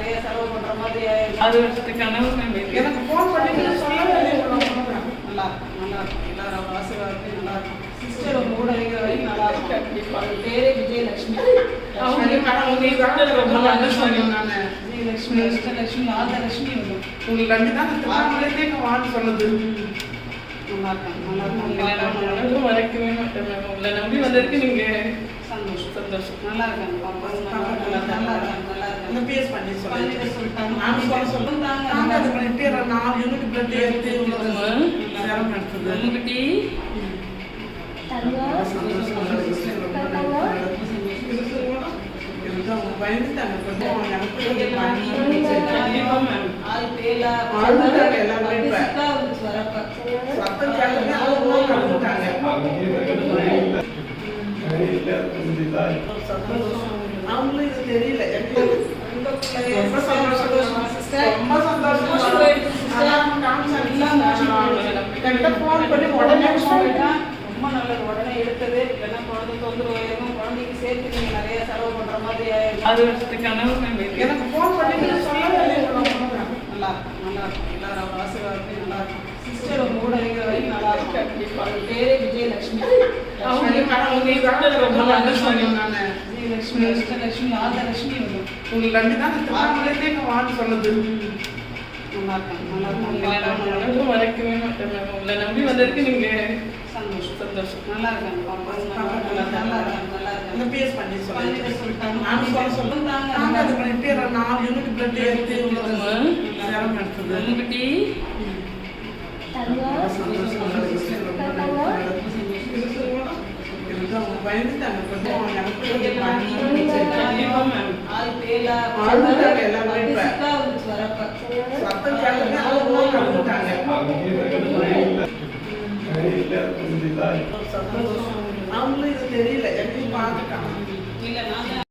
நிறைய செலவு பண்ற மாதிரி அது வருஷத்துக்கான எனக்கு ஃபோன் பண்ணி சொல்லவே நல்லா இருக்கும் நல்லா இருக்கும் எல்லாரும் ஆசீர்வாதத்தையும் நல்லா இருக்கும் சிஸ்டர் உங்க கூட இருக்கிற வரைக்கும் நல்லா இருக்கும் கண்டிப்பா பேரே விஜயலட்சுமி ரொம்ப நல்ல சொன்னீங்க. நான் விஜயலட்சுமி அஷ்டலட்சுமி ஆதலட்சுமி உங்களுக்கு கண்டிதான் திருவண்ணாமலையிலே வான்னு சொன்னது. நல்லா இருக்கும் நல்லா இருக்கும் மறக்கவே மாட்டேன் மேம். உங்களை நம்பி வந்ததுக்கு நீங்க சந்தோஷம் சந்தோஷம். நல்லா இருக்காங்க நல்லா இந்த பேஸ் பண்ணி பண்ணிட்டு சொல்லிட்டாங்க. நானும் சொல்லுங்க நாங்க அது பண்ணிட்டு 4 யூனிட் பிளட் எடுத்து சேலம் நடத்துது. நம்மகிட்ட பயந்துட்டாங்க அவங்களும் இது தெரியல. ரொம்ப சந்தோஷம் போன் பண்ணி உடனே ரொம்ப நல்லது. உடனே எடுத்தது இல்லைன்னா குழந்தை தொந்தரவு ஆயிருக்கும். குழந்தைக்கு சேர்த்து நீங்க நிறைய செலவு பண்ற மாதிரி அது வருஷத்துக்கான எனக்கு போன் பண்ணி சொல்லவே நல்லா இருக்கும் நல்லா இருக்கும் எல்லாரும் ஆசீர்வாதத்தையும் நல்லா இருக்கும் சிஸ்டர் உங்க கூட இருக்கிற வரைக்கும் நல்லா இருக்கும் கண்டிப்பா பேரே விஜயலட்சுமி ரொம்ப நல்ல சொன்னீங்க. விஜயலட்சுமி அஷ்டலட்சுமி ஆதலட்சுமி உங்களுக்கு கண்டிதான் திருவண்ணாமலையிலே வான்னு சொன்னது. நல்லா இருக்கும் நல்லா இருக்கும் மறக்கவே மாட்டேன் மேம். உங்களை நம்பி வந்ததுக்கு நீங்க சந்தோஷம் சந்தோஷம். நல்லா இருக்காங்க நல்லா இந்த பேஸ் பண்ணி பண்ணிட்டு சொல்லிட்டாங்க. நானும் சொல்லுங்க நாங்க அது பண்ணிட்டு 4 யூனிட் பிளட் எடுத்து சேலம் நடத்துது. நம்மகிட்ட பயந்துட்டாங்க அவங்களும் இது தெரியல. எப்படி பார்த்துட்டாங்க இல்ல நான்